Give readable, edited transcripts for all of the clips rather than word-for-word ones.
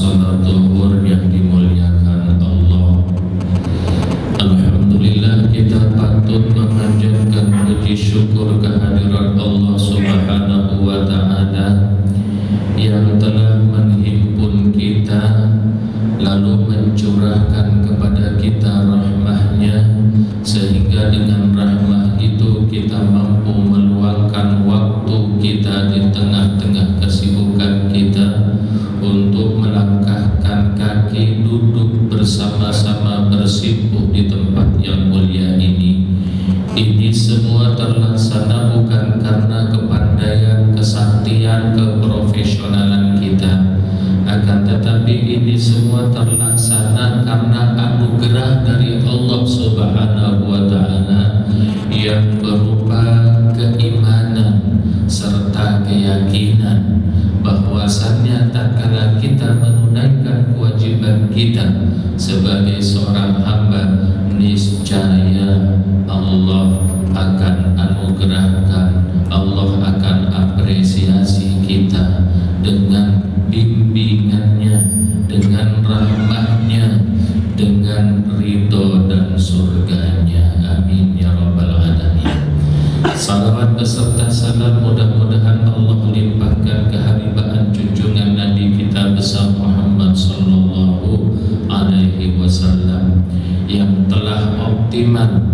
salat zuhur yang dimuliakan Allah. Alhamdulillah, kita patut memanjatkan puji syukur kehadirat Allah Subhanahu wa Ta'ala yang telah menghimpun kita lalu mencurahkan kepada kita rahmahnya, sehingga dengan rahmah itu kita mampu meluangkan waktu kita di tengah-tengah kesibukan kita untuk melangkahkan kaki, duduk bersama-sama bersimpuh di tempat yang mulia ini. Ini semua terlaksana bukan karena kepandaian, kesaktian, keprofesionalan kita, akan tetapi ini semua terlaksana karena anugerah dari Allah Subhanahu wa Ta'ala yang berupa keimanan serta keyakinan bahwasannya tatkala kita menunaikan kewajiban kita sebagai seorang hamba, niscaya Allah akan anugerahkan, Allah akan apresiasi kita dengan bimbingannya, dengan rahmatnya, dengan ridho dan surganya. Amin ya rabbal alamin. Salawat beserta salam mudah-mudahan Allah limpahkan keharibaan junjungan Nabi kita besar Muhammad sallallahu alaihi wasallam yang telah optimal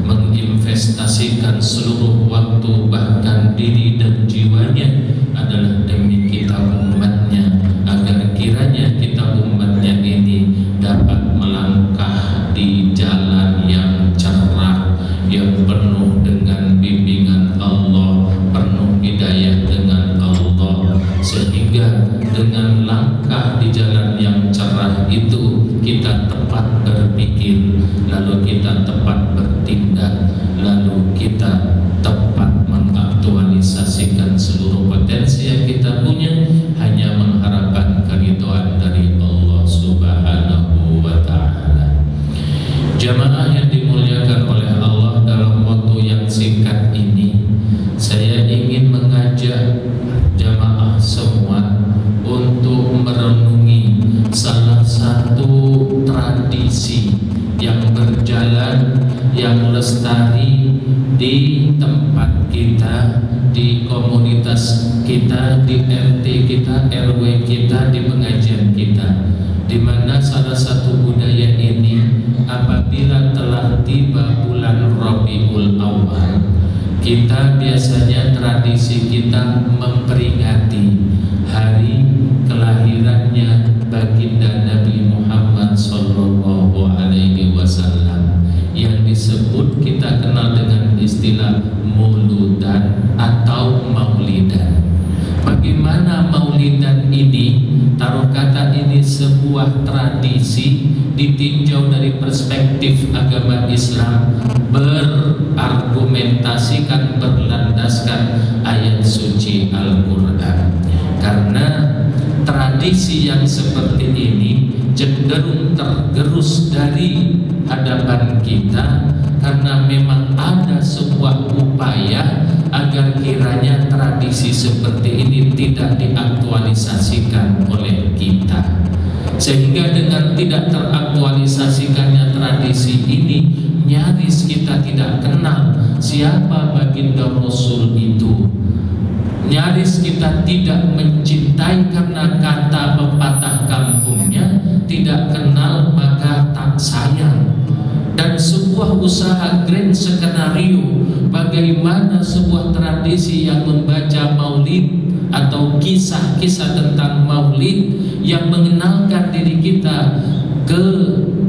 menginvestasikan seluruh waktu, bahkan diri dan jiwanya adalah demi kita umatnya, agar kiranya kita umatnya ini dapat melangkah di jalan yang cerah, yang penuh dengan bimbingan Allah, penuh hidayah dengan Allah, sehingga dengan langkah di jalan yang cerah itu kita tepat berpikir, lalu kita tepat bertindak, lalu kita tepat mengaktualisasikan seluruh potensi yang kita punya, hanya mengharapkan keridhaan dari Allah Subhanahu wa Ta'ala. Jamaah yang dimuliakan oleh Allah, dalam waktu yang singkat ini saya ingin mengajak jamaah semua untuk merenungi salah satu tradisi yang berjalan, yang lestari di tempat kita, di komunitas kita, di RT kita, RW kita, di pengajian kita, di mana salah satu budaya ini apabila telah tiba bulan Rabiul Awal, kita biasanya tradisi kita memperingati hari kelahirannya baginda Nabi Muhammad sallallahu alaihi wasallam, yang disebut kita kenal dengan istilah mauludan atau maulidan. Bagaimana maulidan ini? Taruh kata ini sebuah tradisi ditinjau dari perspektif agama Islam, berargumentasikan, berlandaskan ayat suci Al-Quran. Karena tradisi yang seperti ini cenderung tergerus dari hadapan kita, karena memang ada sebuah upaya agar kiranya tradisi seperti ini tidak diaktualisasikan oleh kita, sehingga dengan tidak teraktualisasikannya tradisi ini, nyaris kita tidak kenal siapa baginda Rasul itu. Nyaris kita tidak mencintai karena kata pepatah kampungnya, tidak kenal maka tak sayang. Dan sebuah usaha grand skenario bagaimana sebuah tradisi yang membaca maulid atau kisah-kisah tentang maulid yang mengenalkan diri kita ke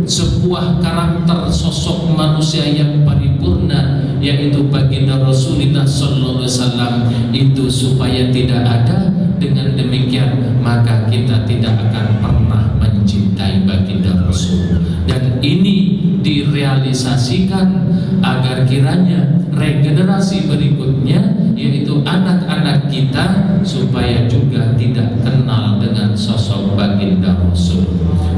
sebuah karakter sosok manusia yang paripurna, yaitu baginda Rasulullah sallallahu alaihi wasallam itu, supaya tidak ada. Dengan demikian maka kita tidak akan pernah mencintai baginda Rasul, dan ini direalisasikan agar kiranya regenerasi berikutnya, yaitu anak-anak kita, supaya juga tidak kenal dengan sosok baginda Rasul.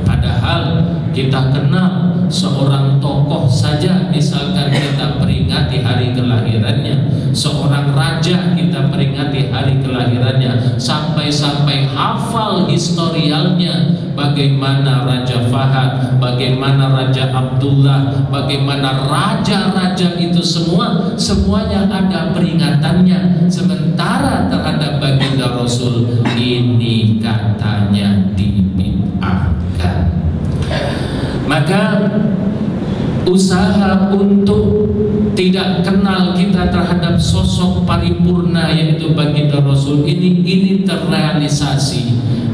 Padahal kita kenal seorang tokoh saja, misalkan kita peringati hari kelahirannya, seorang raja kita peringati hari kelahirannya, sampai-sampai hafal historialnya, bagaimana Raja Fahad, bagaimana Raja Abdullah, bagaimana raja-raja itu semuanya ada peringatannya. Sementara terhadap baginda Rasul ini katanya dibid'ahkan. Maka usaha untuk tidak kenal kita terhadap sosok paripurna yaitu baginda Rasul ini terrealisasi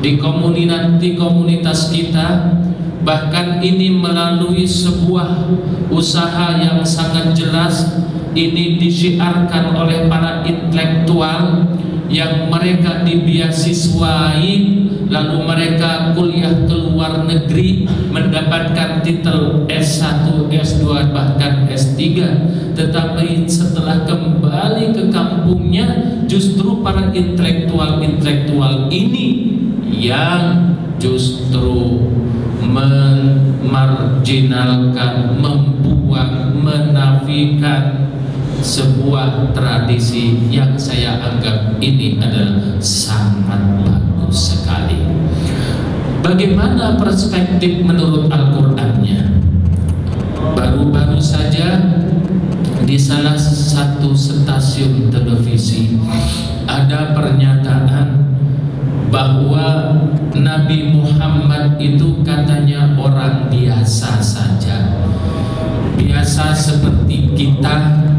di komunitas kita. Bahkan ini melalui sebuah usaha yang sangat jelas. Ini disiarkan oleh para intelektual yang mereka dibeasiswai, lalu mereka kuliah ke luar negeri mendapatkan titel S1, S2, bahkan S3. Tetapi setelah kembali ke kampungnya, justru para intelektual ini yang justru memarginalkan, membuang, menafikan sebuah tradisi yang saya anggap ini adalah sangat bagus sekali. Bagaimana perspektif menurut Al-Qur'annya? Baru-baru saja di salah satu stasiun televisi ada pernyataan bahwa Nabi Muhammad itu katanya orang biasa saja, biasa seperti kita,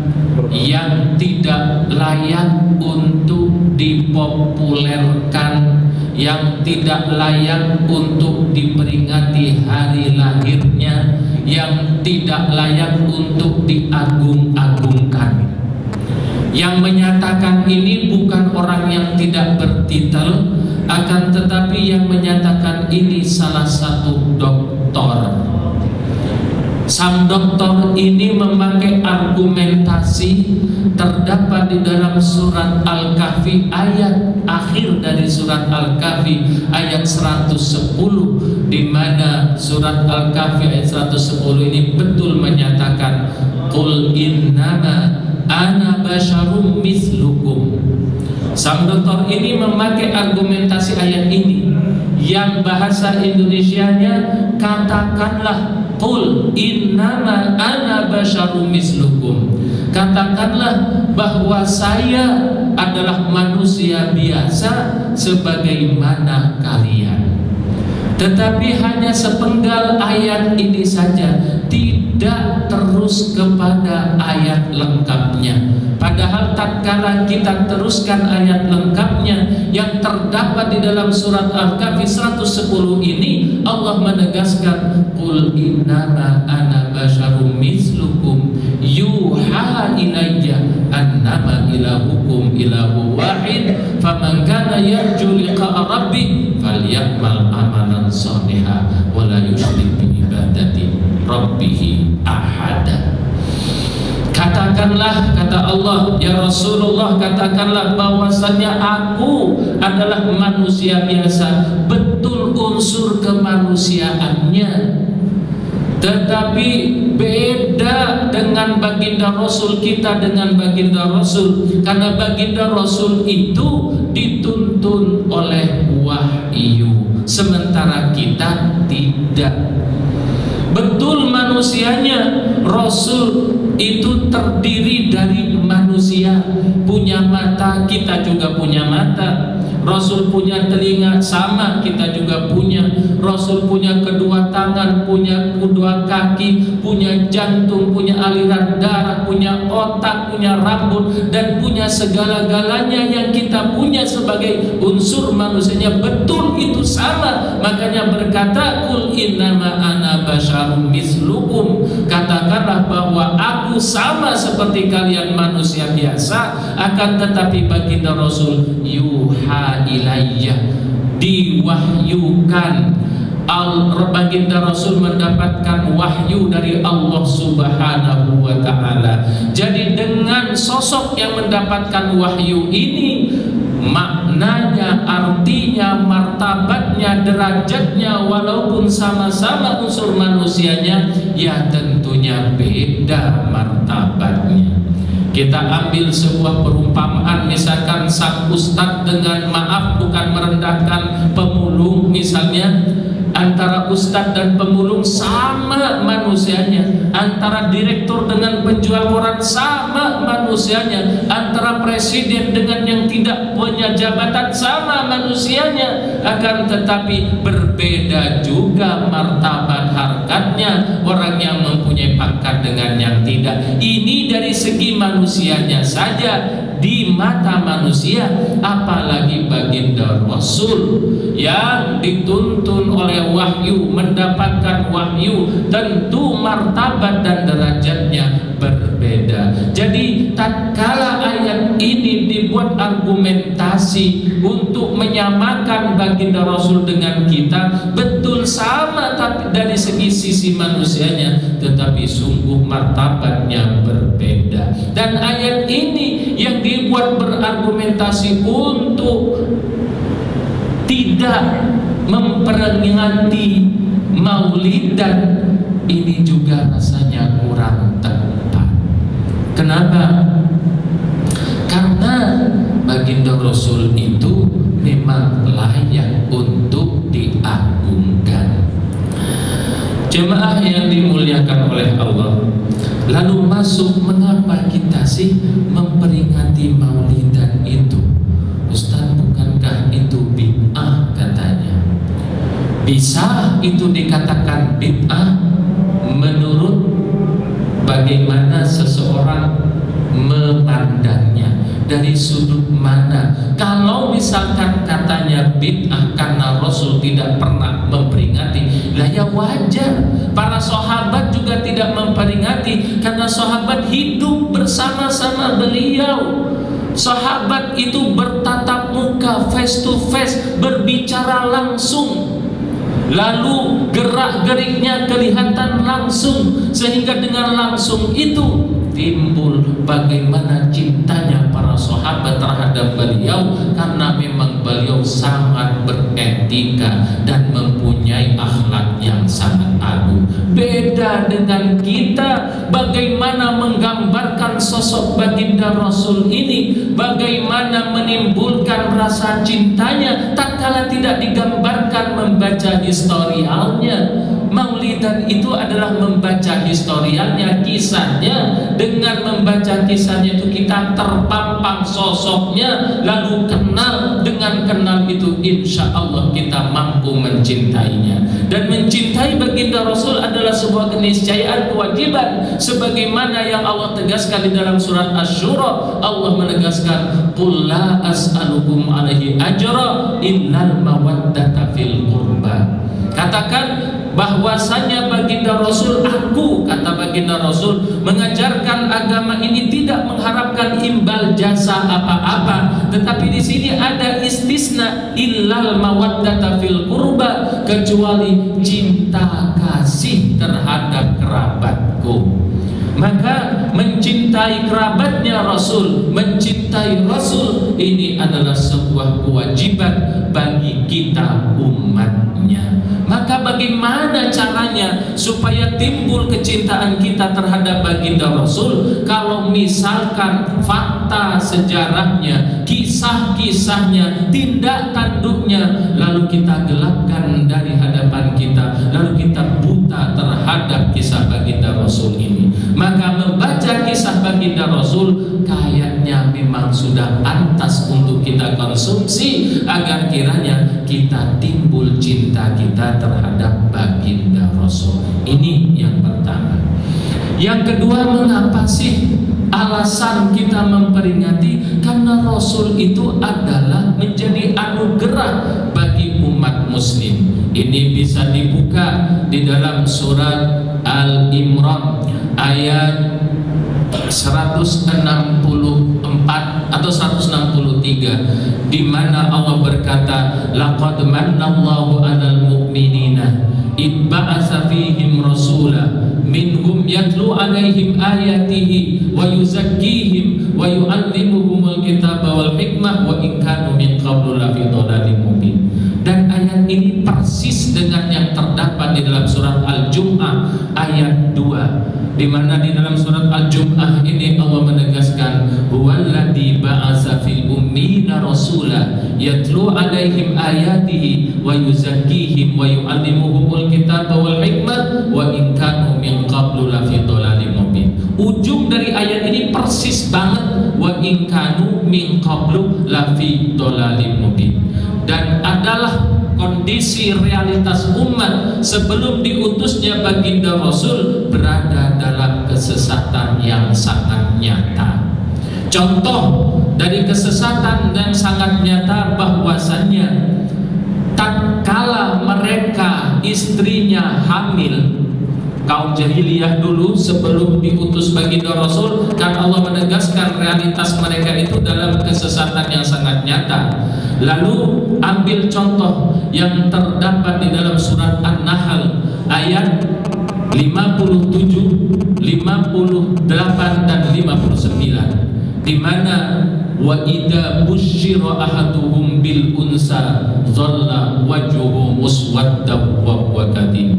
yang tidak layak untuk dipopulerkan, yang tidak layak untuk diperingati hari lahirnya, yang tidak layak untuk diagung-agungkan. Yang menyatakan ini bukan orang yang tidak bertitel, akan tetapi yang menyatakan ini salah satu doktor. Sang doktor ini memakai argumentasi terdapat di dalam surat Al-Kahfi, ayat akhir dari surat Al-Kahfi ayat 110, di mana surat Al-Kahfi ayat 110 ini betul menyatakan qul innama ana basyarum mislukum. Sang doktor ini memakai argumentasi ayat ini yang bahasa Indonesianya katakanlah qul innama ana basyarum mislukum. Katakanlah bahwa saya adalah manusia biasa sebagaimana kalian. Tetapi hanya sepenggal ayat ini saja, tidak terus kepada ayat lengkapnya. Padahal tatkala kita teruskan ayat lengkapnya yang terdapat di dalam surat Al-Kahfi 110 ini, Allah menegaskan qul innama ana basyarum mislukum yuha ilayya annama ilahukum ilahu wahid faman kana yarju liqa'a rabbih falyamal amalan shalihan wa la yusyrik bi ibadati rabbih ahada. Katakanlah, kata Allah, ya Rasulullah, katakanlah bahwasanya aku adalah manusia biasa, betul unsur kemanusiaannya, tetapi beda dengan baginda Rasul kita dengan baginda Rasul, karena baginda Rasul itu dituntun oleh wahyu, sementara kita tidak. Betul manusianya, Rasul itu terdiri dari manusia, punya mata, kita juga punya mata. Rasul punya telinga, sama kita juga punya. Rasul punya kedua tangan, punya kedua kaki, punya jantung, punya aliran darah, punya otak, punya rambut, dan punya segala-galanya yang kita punya sebagai unsur manusianya. Betul itu sama. Makanya berkata qul innama ana basyarum mislukum, katakanlah bahwa aku sama seperti kalian manusia biasa, akan tetapi baginda Rasul yuha ilayya, diwahyukan. Baginda Rasul mendapatkan wahyu dari Allah Subhanahu wa ta'ala. Jadi dengan sosok yang mendapatkan wahyu ini, maknanya, artinya, martabatnya, derajatnya, walaupun sama-sama unsur manusianya, ya tentunya beda martabatnya. Kita ambil sebuah perumpamaan, misalkan sang ustadz dengan maaf bukan merendahkan pemulung misalnya, antara ustadz dan pemulung sama manusianya, antara direktur dengan penjual koran sama manusianya, antara presiden dengan yang tidak punya jabatan sama manusianya, akan tetapi berbeda juga martabat harkatnya orang yang mempunyai pangkat dengan yang tidak. Ini dari segi manusianya saja. Di mata manusia, apalagi baginda Rasul yang dituntun oleh wahyu, mendapatkan wahyu, tentu martabat dan derajatnya berbeda. Jadi tatkala ayat ini dibuat argumentasi untuk menyamakan baginda Rasul dengan kita, betul sama tapi dari sisi manusianya, tetapi sungguh martabatnya berbeda. Dan ayat ini yang dibuat berargumentasi untuk tidak memperingati maulidan, ini juga rasanya kurang tepat. Kenapa? Karena baginda Rasul itu memang layak untuk diagungkan. Jemaah yang dimuliakan oleh Allah, lalu masuk mengapa kita sih memperingati maulidan itu? Ustaz, bukankah itu bid'ah katanya? Bisa itu dikatakan bid'ah menurut bagaimana seseorang memandangnya, dari sudut mana. Kalau misalkan katanya bid'ah karena Rasul tidak pernah memperingati, lah ya wajar. Para sahabat juga tidak memperingati karena sahabat hidup bersama-sama beliau. Sahabat itu bertatap muka, face to face, berbicara langsung, lalu gerak-geriknya kelihatan langsung, sehingga dengan langsung itu timbul bagaimana cintanya para sahabat terhadap beliau, karena memang beliau sangat beretika dan mempunyai akhlak yang sangat agung. Beda dengan kita, bagaimana menggambarkan sosok baginda Rasul ini, bagaimana menimbulkan rasa cintanya tatkala tidak digambarkan membaca historialnya. Maulidan itu adalah membaca historialnya, kisahnya. Dengan membaca kisahnya itu kita terpampang sosoknya, lalu kenal. Dengan kenal itu insya Allah kita mampu mencintainya. Dan mencintai baginda Rasul adalah sebuah keniscayaan, kewajiban, sebagaimana yang Allah tegaskan di dalam surat Asy-Syura. Allah menegaskan, qul la as'alukum alaihi ajra innal mawaddata fil qurba. Katakan bahwasanya baginda Rasul, aku, kata baginda Rasul, mengajarkan agama ini tidak mengharapkan imbal jasa apa-apa, tetapi di sini ada istisna, illal mawaddata fil qurba, kecuali cinta kasih terhadap kerabatku. Maka mencintai kerabatnya Rasul, mencintai Rasul, ini adalah sebuah kewajiban bagi kita umatnya. Maka bagaimana caranya supaya timbul kecintaan kita terhadap baginda Rasul? Kalau misalkan fakta sejarahnya, kisah-kisahnya, tindak tanduknya, lalu kita gelapkan dari hadapan kita, lalu kita buta terhadap kisah baginda Rasul ini, maka membaca kisah baginda Rasul kayaknya memang sudah pantas untuk kita konsumsi, agar kiranya kita timbul cinta kita terhadap baginda Rasul. Ini yang pertama. Yang kedua, mengapa sih alasan kita memperingati? Karena Rasul itu adalah menjadi anugerah bagi umat muslim. Ini bisa dibuka di dalam surat Al-Imran ayat 164 atau 163, di mana Allah berkata, laqad mannallahu 'alal mu'minina id ba'atsa fihim rasula minhum yatlu 'alaihim ayatihi wa yuzakkihim wa yu'allimuhumul kitaba wal hikmah wa in kanu min qablu lafi dhalalin mubin. Dan ayat ayat ini persis dengan yang terdapat di dalam surat Al-Jum'ah ayat 2, di mana di dalam surat Al-Jum'ah ini Allah menegaskan, huwallazi ba'atsa fil ummiyina rasula yatlu 'alaihim ayatihi wa yuzakkihim wa yu'allimuhumul kitaba wal hikmah wa in kanu min qablu lafi dhalalin mubin. Ujung dari ayat ini persis banget, wa in kanu min qablu lafi dhalalin mubin, dan adalah kondisi realitas umat sebelum diutusnya baginda Rasul berada dalam kesesatan yang sangat nyata. Contoh dari kesesatan yang sangat nyata bahwasannya tatkala mereka istrinya hamil, kaum jahiliyah dulu sebelum diutus baginda Rasul, kan Allah menegaskan realitas mereka itu dalam kesesatan yang sangat nyata. Lalu ambil contoh yang terdapat di dalam surat An-Nahl ayat 57, 58 dan 59, di mana wa idza busyira ahaduhum bil unsa dhalla wajhuhu muswaddan wa huwa kadhib.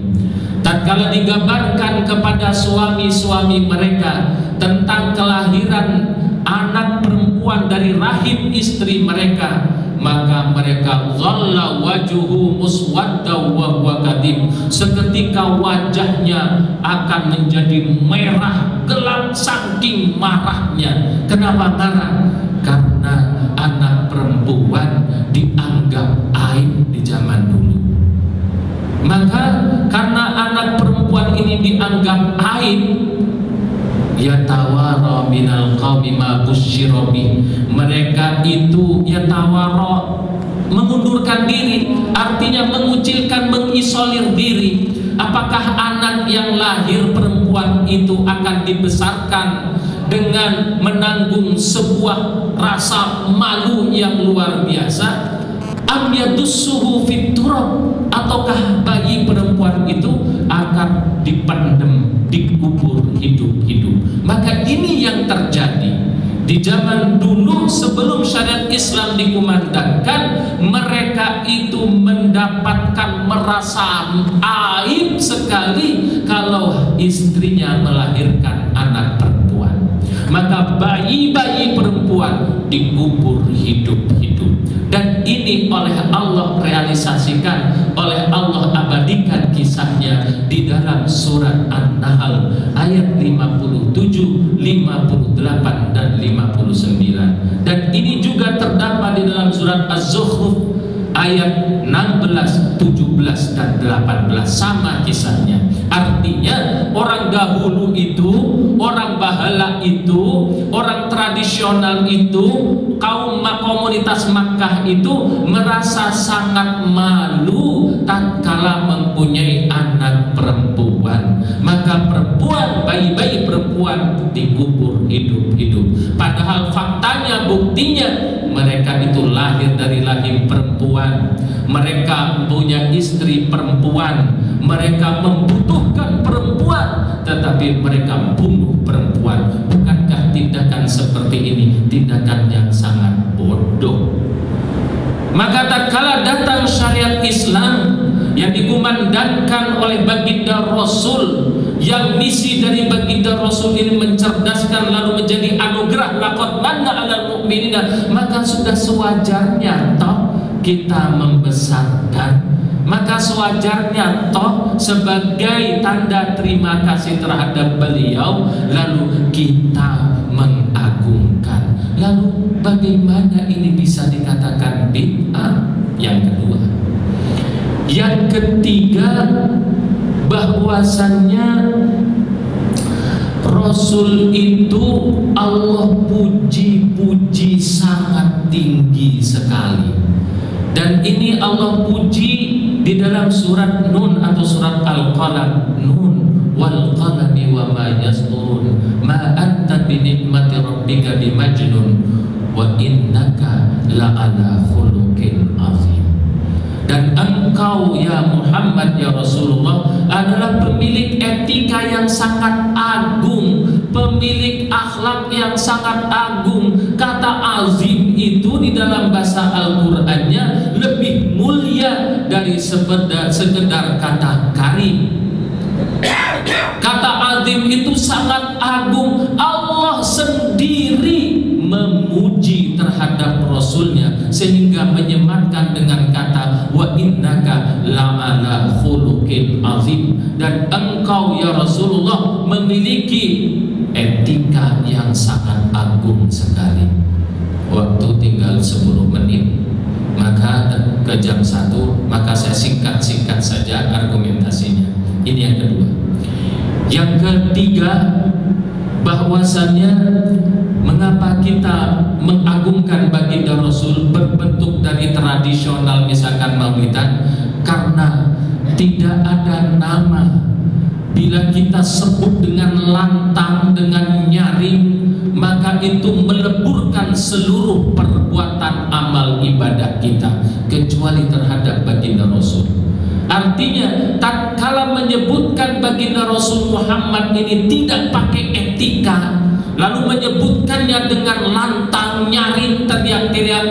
Tatkala digambarkan kepada suami-suami mereka tentang kelahiran anak perempuan dari rahim istri mereka, maka mereka dhalla wajhuhu muswaddan wa huwa kadhib, seketika wajahnya akan menjadi merah gelap saking marahnya. Kenapa marah? Karena anak perempuan dianggap aib di zaman dulu. Maka karena anak perempuan ini dianggap aib, yatawara minal qaumi ma busyira bih, mereka itu yatawara, mengundurkan diri, artinya mengucilkan, mengisolir diri. Apakah anak yang lahir perempuan itu akan dibesarkan dengan menanggung sebuah rasa malu yang luar biasa? Am yadussuhu fit turab, ataukah bayi perempuan itu akan dipendem, dikubur hidup-hidup? Maka ini yang terjadi di zaman dulu sebelum syariat Islam dikumandangkan. Mereka itu mendapatkan merasa aib sekali kalau istrinya melahirkan anak perempuan. Maka bayi-bayi perempuan dikubur hidup-hidup. Dan ini oleh Allah realisasikan, oleh Allah abadikan kisahnya di dalam surat An-Nahl ayat 57, 58 dan 59. Dan ini juga terdapat di dalam surat Az-Zukhruf ayat 16, 17 dan 18, sama kisahnya. Artinya orang dahulu itu, orang bahala itu, orang tradisional itu, kaum komunitas Makkah itu merasa sangat malu tatkala mempunyai anak perempuan. Maka perempuan, bayi-bayi perempuan dikubur hidup-hidup. Padahal faktanya, buktinya, mereka itu lahir dari rahim perempuan. Mereka punya istri perempuan, mereka membutuhkan perempuan, tetapi mereka bunuh perempuan. Bukankah tindakan seperti ini tindakan yang sangat bodoh? Maka tatkala datang syariat Islam yang dikumandangkan oleh baginda Rasul, yang misi dari baginda Rasul ini mencerdaskan lalu menjadi anugerah, laqad manna 'alal mu'minina, maka sudah sewajarnya toh kita membesarkan. Maka sewajarnya toh sebagai tanda terima kasih terhadap beliau lalu kita mengagungkan. Lalu bagaimana ini bisa dikatakan bid'ah? Yang kedua. Yang ketiga, bahwasannya Rasul itu Allah puji-puji sangat tinggi sekali. Dan ini Allah puji di dalam surat Nun atau surat Al-Qalam. Nun wal qalami wa ma yasturun ma anta bi nikmati rabbika bimajnun wa innaka la ala khuluqin azim. Dan engkau ya Muhammad ya Rasulullah adalah pemilik etika yang sangat agung, pemilik akhlak yang sangat agung. Kata azim itu di dalam bahasa Al-Qur'annya lebih mulia dari sekedar kata karim. Kata azim itu sangat agung. Allah sendiri memuji terhadap Rasulnya sehingga menyematkan dengan kata wa innaka la'ala khuluqin azim, dan engkau ya Rasulullah memiliki etika yang sangat agung sekali. Waktu tinggal 10 menit, maka ke jam 1, maka saya singkat-singkat saja argumentasinya. Ini yang kedua. Yang ketiga, bahwasannya mengapa kita mengagungkan baginda Rasul berbentuk dari tradisional misalkan maulidan, karena tidak ada nama. Bila kita sebut dengan lantang, dengan nyaring, maka itu meleburkan seluruh perbuatan amal ibadah kita kecuali terhadap baginda Rasul. Artinya tatkala menyebutkan baginda Rasul Muhammad ini tidak pakai etika, lalu menyebutkannya dengan lantang, nyaring, teriak-teriak,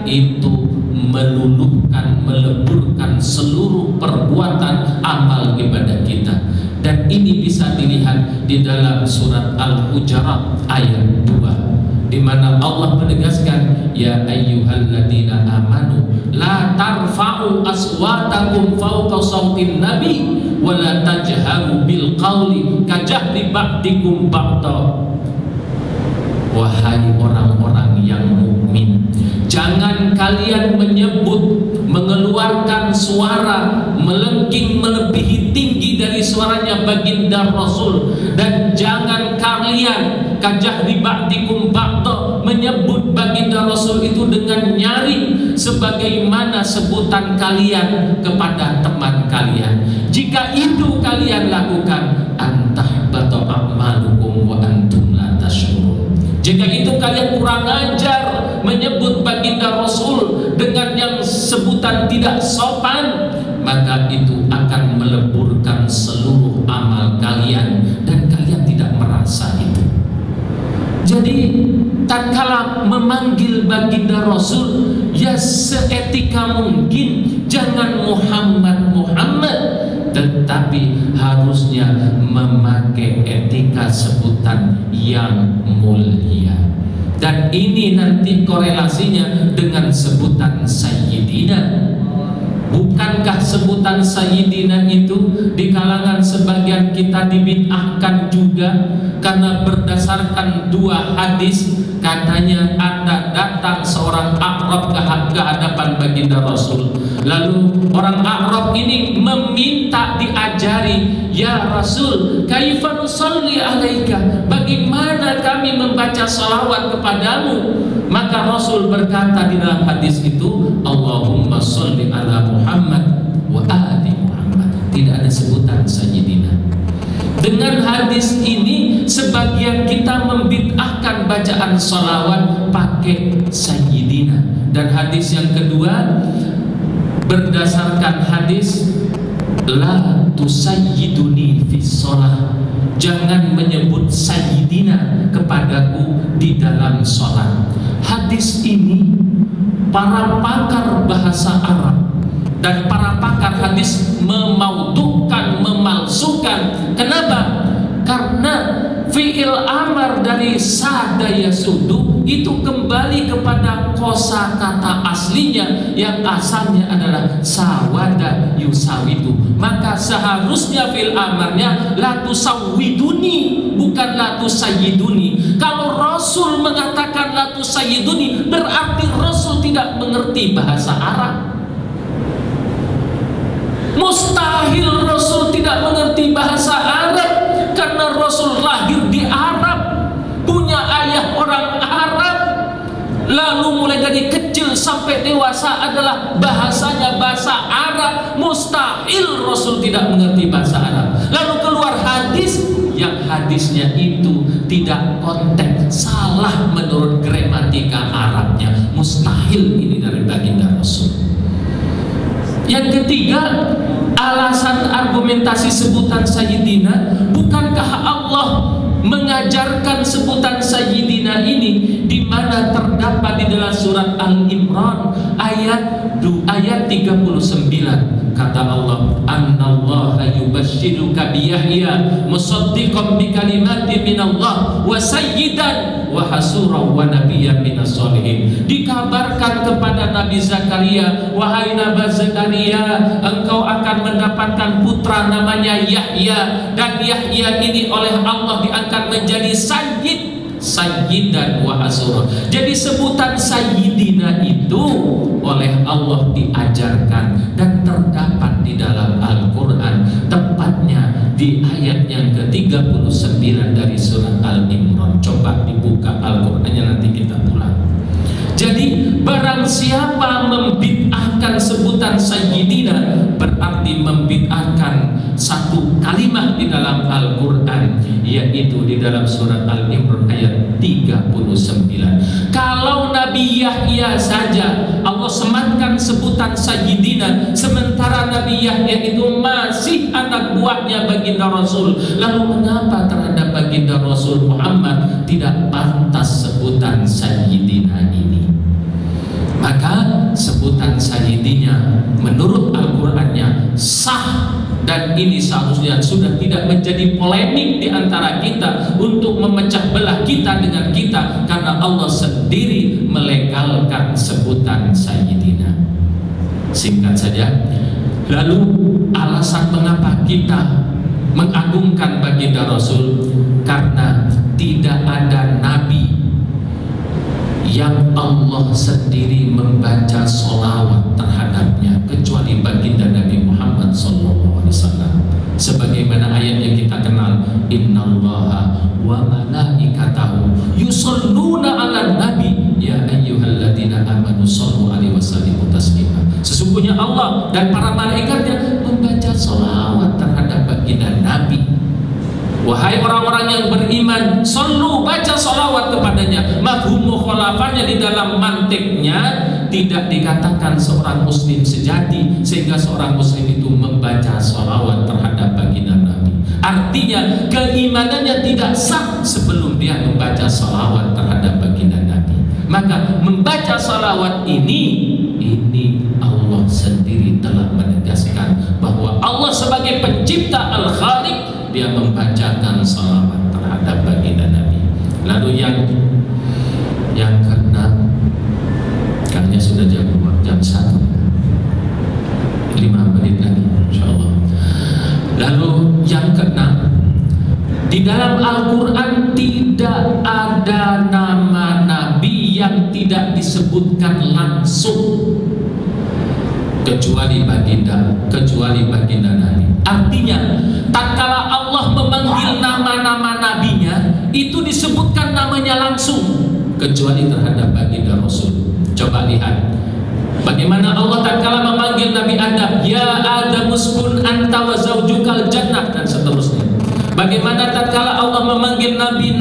itu meluluhkan, meleburkan seluruh perbuatan amal ibadah kita. Dan ini bisa dilihat di dalam surat Al-Hujurat ayat 2, di mana Allah menegaskan, ya ayyuhalladzina amanu la tarfa'u aswatakum fawqa sautin nabi wa la tajharu bil qawli kajahri ba'dikum ba'da. Wahai orang-orang yang mukmin, jangan kalian menyebut, mengeluarkan suara melengking melebihi tinggi dari suaranya baginda Rasul, dan jangan kalian kajahri ba'dikum ba'da, menyebut baginda Rasul itu dengan nyaring sebagaimana sebutan kalian kepada teman kalian. Jika itu kalian lakukan, antahbata a'malukum wa antum la tash'urun. Jika itu kalian kurang ajar menyebut baginda Rasul dengan yang sebutan tidak sopan, maka itu akan meleburkan seluruh amal kalian dan kalian tidak merasa itu. Jadi tatkala memanggil baginda Rasul, ya seetika mungkin, jangan Muhammad Muhammad, tetapi harusnya memakai etika sebutan yang mulia. Dan ini nanti korelasinya dengan sebutan Sayyidina. Bukankah sebutan Sayyidina itu di kalangan sebagian kita dibid'ahkan juga? Karena berdasarkan 2 hadis, katanya ada datang seorang A'rab ke hadapan baginda Rasul. Lalu orang A'rab ini meminta diajari, ya Rasul, kaifa nusalli alaika, bagaimana kami membaca salawat kepadamu? Maka Rasul berkata di dalam hadis itu, Allahumma sholli ala Muhammad wa ali Muhammad. Tidak ada sebutan Sayyidina. Dengan hadis ini sebagian kita membid'ahkan bacaan salawat pakai Sayyidina. Dan hadis yang kedua berdasarkan hadis la tusayyiduni fi sholah, jangan menyebut Sayyidina kepadaku di dalam sholat. Hadis ini para pakar bahasa Arab dan para pakar hadis memautukan, memalsukan. Kenapa? Karena fi'il amar dari sada yasudu itu kembali kepada kosakata aslinya yang asalnya adalah sawada yusawidu. Maka seharusnya fi'il amarnya la tusawwiduni, bukan la tusayyiduni. Kalau Rasul mengatakan la tusayyiduni, berarti Rasul tidak mengerti bahasa Arab. Mustahil Rasul tidak mengerti bahasa Arab, karena Rasul lahir di Arab, punya ayah orang Arab, lalu mulai dari kecil sampai dewasa adalah bahasanya bahasa Arab. Mustahil Rasul tidak mengerti bahasa Arab. Lalu keluar hadis yang hadisnya itu tidak konteks, salah menurut gramatika Arabnya. Mustahil ini dari baginda Rasul. Yang ketiga, alasan argumentasi sebutan Sayyidina, bukankah Allah mengajarkan sebutan Sayyidina ini di mana terdapat di dalam surat Al-Imran ayat 39, kata Allah, "Annallaha yubashshiruka bi Yahya musaddiqan bi kalimatin minallah wa sayyidan wa hasuran wa nabiyyan minas sholihin." Dikabarkan kepada Nabi Zakaria, "Wahai Nabi Zakaria, engkau akan mendapatkan putra namanya Yahya, dan Yahya ini oleh Allah diangkat menjadi sayyid, sayyidan wa hasura." Jadi sebutan sayyidina itu oleh Allah diajarkan dan terdapat di dalam Al-Quran, tepatnya di ayat yang ke-39 dari surat Al-Imran. Coba dibuka Al-Qurannya, nanti kita pulang. Jadi barang siapa membid'ahkan sebutan sayyidina, berarti membid'ahkan satu kalimat di dalam Al-Quran, yaitu di dalam surat Al-Imran ayat 39. Kalau Nabi Yahya saja Allah sematkan sebutan sayyidina, sementara Nabi Yahya itu masih anak buahnya baginda Rasul, lalu mengapa terhadap baginda Rasul Muhammad tidak pantas sebutan sayyidina ini? Maka sebutan sayyidinya menurut Al-Qur'annya sah, dan ini seharusnya sudah tidak menjadi polemik di antara kita untuk memecah belah kita dengan kita, karena Allah sendiri melegalkan sebutan sayyidina. Singkat saja, lalu alasan mengapa kita mengagungkan baginda Rasul, karena tidak ada nabi yang Allah sendiri membaca sholawat terhadapnya kecuali baginda Nabi Muhammad SAW. Sebagaimana ayat yang kita kenal, "Innallaha wa malaikatahu yusholluna 'alan nabi ya ayyuhalladzina amanu shollu 'alaihi wasallimu taslima." Sesungguhnya Allah dan para malaikatnya membaca sholawat terhadap baginda Nabi. Wahai orang-orang yang beriman, shollu, baca sholawat kepadanya. Mafhum mukhalafahnya di dalam mantiknya tidak dikatakan seorang muslim sejati sehingga seorang muslim itu membaca sholawat terhadap baginda Nabi. Artinya keimanannya tidak sah sebelum dia membaca sholawat terhadap baginda Nabi. Maka membaca sholawat ini Allah sendiri telah menegaskan bahwa Allah sebagai pencipta Al-Khaliq, dia membacakan salawat terhadap baginda Nabi. Lalu yang keenam, kayaknya sudah jam 1, 5 menit lagi insyaallah. Lalu yang keenam, di dalam Al-Quran tidak ada nama Nabi yang tidak disebutkan langsung kecuali baginda Nabi. Artinya tatkala Allah memanggil nama-nama nabinya itu disebutkan namanya langsung, kecuali terhadap baginda Rasul. Coba lihat bagaimana Allah tatkala memanggil Nabi Adam, "Ya Adam uskun anta wa zaujukal jannah," dan seterusnya. Bagaimana tatkala Allah memanggil Nabi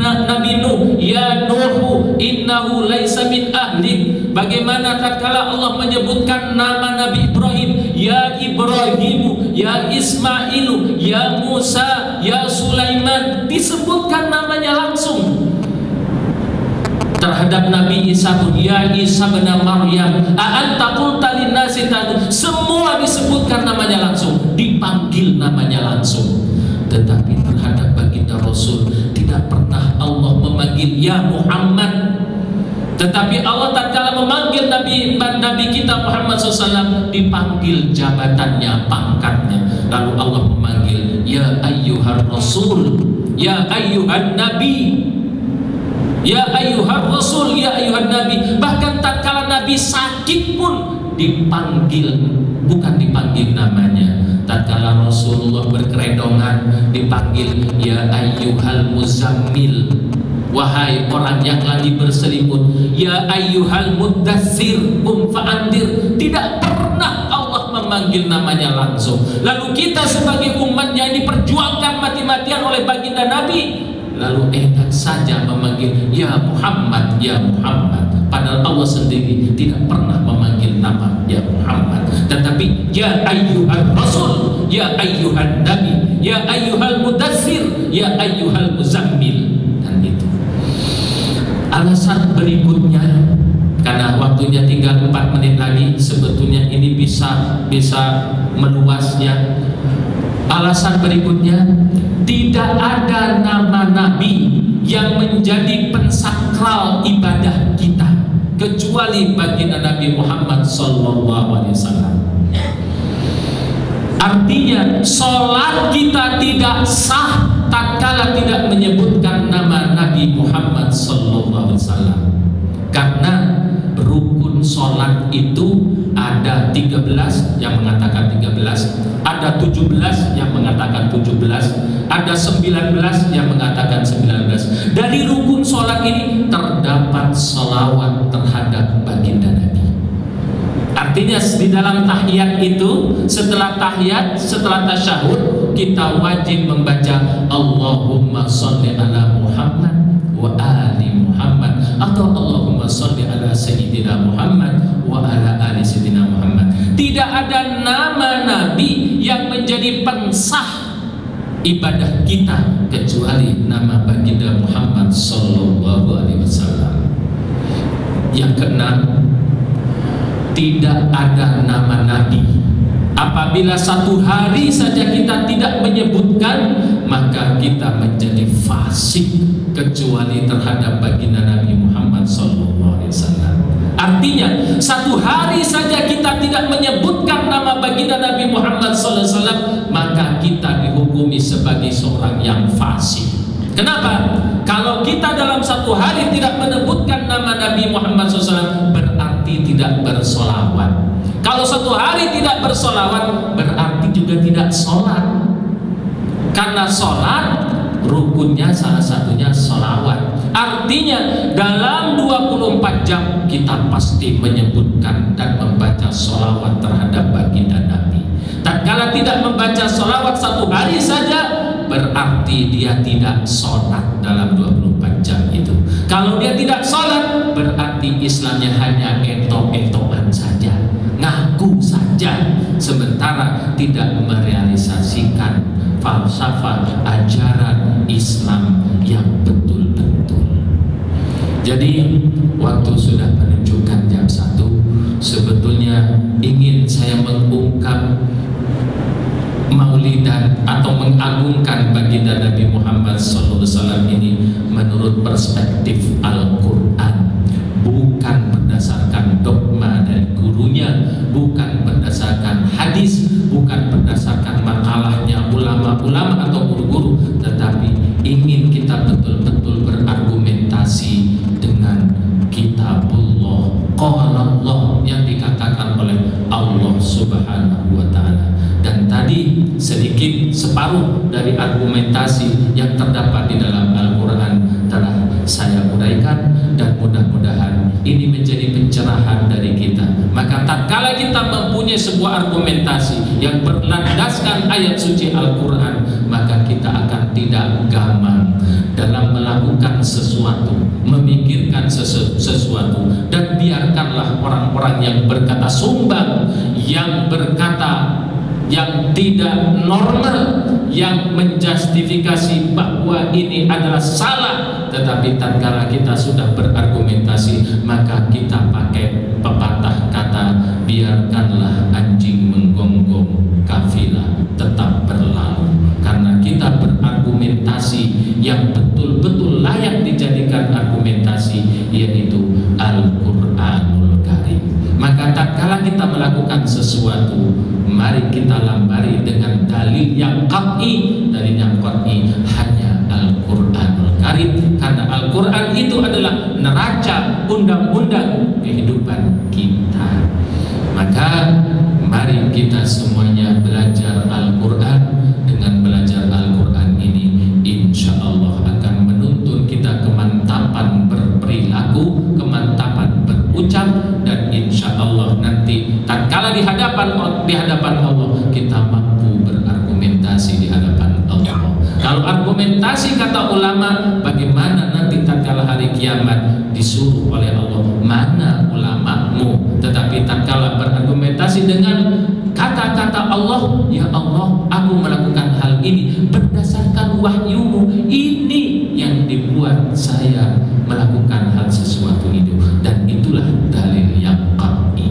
Nuh, "Ya Nuhu innahu laisa min ahlik." Bagaimana tatkala Allah menyebutkan nama Nabi Ibrahim, "Ya Ibrahimu, ya Ismailu, ya Musa, ya Sulaiman," disebutkan namanya langsung. Terhadap Nabi Isa pun, "Ya Isa bin Maryam a anta qulta linnasi," semua disebutkan namanya langsung, dipanggil namanya langsung. Tetapi terhadap baginda Rasul tidak pernah Allah memanggil "Ya Muhammad", tetapi Allah tatkala memanggil Nabi kita Muhammad SAW dipanggil jabatannya, pangkatnya. Lalu Allah memanggil "Ya ayyuhar Rasul, ya ayyuhan Nabi, ya ayyuhar Rasul, ya ayyuhan Nabi." Bahkan tatkala Nabi sakit pun dipanggil, bukan dipanggil namanya. Tatkala Rasulullah berkeredongan dipanggil "Ya ayyuhal muzammil", wahai orang yang lagi berselimut, "Ya ayyuhal muddatsir qum fa'andir." Tidak pernah Allah memanggil namanya langsung. Lalu kita sebagai umatnya yang diperjuangkan mati-matian oleh baginda Nabi, lalu enak saja memanggil "Ya Muhammad, ya Muhammad." Padahal Allah sendiri tidak pernah memanggil nama "Ya Muhammad", tetapi "Ya ayyuhal Rasul, ya ayyuhan Nabi, ya ayyuhal mudassir, ya ayyuhal muzammil." Dan itu alasan berikutnya, karena waktunya tinggal 4 menit lagi. Sebetulnya ini bisa meluas ya. Alasan berikutnya, tidak ada nama nabi yang menjadi pensakral ibadah kita kecuali baginda Nabi Muhammad SAW. Artinya sholat kita tidak sah tatkala tidak menyebutkan nama Nabi Muhammad SAW. Karena rukun sholat itu ada 13 yang mengatakan 13, ada 17 yang mengatakan 17, ada 19 yang mengatakan 19. Dari rukun sholat ini terdapat sholawat terhadap baginda Nabi. Artinya di dalam tahiyat itu, setelah tahiyat, setelah tasyahud, kita wajib membaca Allahumma sholli ala Muhammad wa ali Muhammad, atau Allahumma sholli ala Sayyidina Muhammad wa ala ali Sayyidina Muhammad. Tidak ada nama nabi yang menjadi pensah ibadah kita kecuali nama baginda Muhammad sallallahu alaihi wasallam. Yang keenam, tidak ada nama nabi apabila satu hari saja kita tidak menyebutkan, maka kita menjadi fasik kecuali terhadap baginda Nabi Muhammad sallallahu alaihi wasallam. Artinya satu hari saja kita tidak menyebutkan nama baginda Nabi Muhammad sallallahu alaihi wasallam, maka kita dihukumi sebagai seorang yang fasik. Kenapa? Kalau kita dalam satu hari tidak menyebutkan nama Nabi Muhammad SAW, berarti tidak bersolawat. Kalau satu hari tidak bersolawat, berarti juga tidak sholat. Karena sholat rukunnya salah satunya solawat. Artinya dalam 24 jam kita pasti menyebutkan dan membaca solawat terhadap baginda Nabi. Tatkala tidak membaca solawat satu hari saja, berarti dia tidak sholat dalam 24 jam itu. Kalau dia tidak sholat, berarti Islamnya hanya etok-etokan saja, ngaku saja, sementara tidak merealisasikan falsafah ajaran Islam yang betul-betul. Jadi waktu sudah menunjukkan jam 1. Sebetulnya ingin saya mengungkap maulidan atau mengagungkan baginda Nabi Muhammad SAW ini menurut perspektif Al-Quran, bukan berdasarkan dogma dari gurunya, bukan berdasarkan hadis, bukan berdasarkan makalahnya ulama-ulama atau guru-guru, tetapi ingin kita betul-betul berargumentasi dengan kitabullah, qala Allah, yang dikatakan oleh Allah Subhanahu wa ta'ala. Dan tadi sedikit separuh dari argumentasi yang terdapat di dalam Al-Quran telah saya uraikan, dan mudah-mudahan ini menjadi pencerahan dari kita. Maka tatkala kita mempunyai sebuah argumentasi yang berlandaskan ayat suci Al-Quran, maka kita akan tidak gamang dalam melakukan sesuatu, memikirkan sesuatu, dan biarkanlah orang-orang yang berkata sumbang, yang berkata yang tidak normal, yang menjustifikasi bahwa ini adalah salah. Tetapi tatkala kita sudah berargumentasi, maka kita pakai pepatah kata, biarkanlah anjing menggonggong, kafilah tetap berlalu. Karena kita berargumentasi yang betul-betul layak dijadikan argumentasi, yaitu Al-Quranul Karim. Maka tatkala kita melakukan sesuatu, mari kita lambari dengan dalil yang qat'i. Dalil yang qat'i hanya Al-Quranul Karim, karena Al-Quran itu adalah neraca undang-undang kehidupan kita. Maka mari kita semuanya belajar Al-Quran. Dengan belajar Al-Quran ini, insya Allah akan menuntun kita kemantapan berperilaku, kemantapan berucap, dan insya Allah nanti tatkala di hadapan Allah kita mampu berargumentasi di hadapan Allah. Kalau argumentasi kata ulama, bagaimana nanti tatkala hari kiamat disuruh oleh Allah, mana ulamamu? Tetapi tatkala berargumentasi dengan kata-kata Allah, ya Allah, aku melakukan hal ini berdasarkan wahyumu, ini yang dibuat saya melakukan hal sesuatu itu, dan itulah dalil yang qat'i.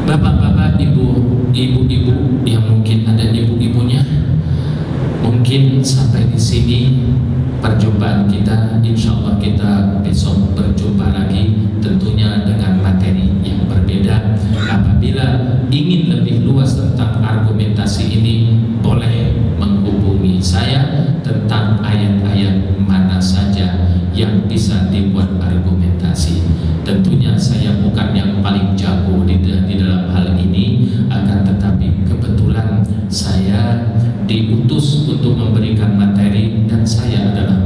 Bapak-bapak, ibu-ibu yang mungkin ada ibu-ibunya, mungkin sampai di sini perjumpaan kita. Insya Allah kita besok berjumpa lagi, tentunya dengan materi yang berbeda. Apabila ingin lebih luas tentang argumentasi ini, boleh menghubungi saya tentang ayat-ayat mana saja yang bisa dibuat argumentasi. Tentunya saya bukan yang paling jago di dalam hal ini, akan tetapi kebetulan saya diutus untuk memberikan materi dan saya adalah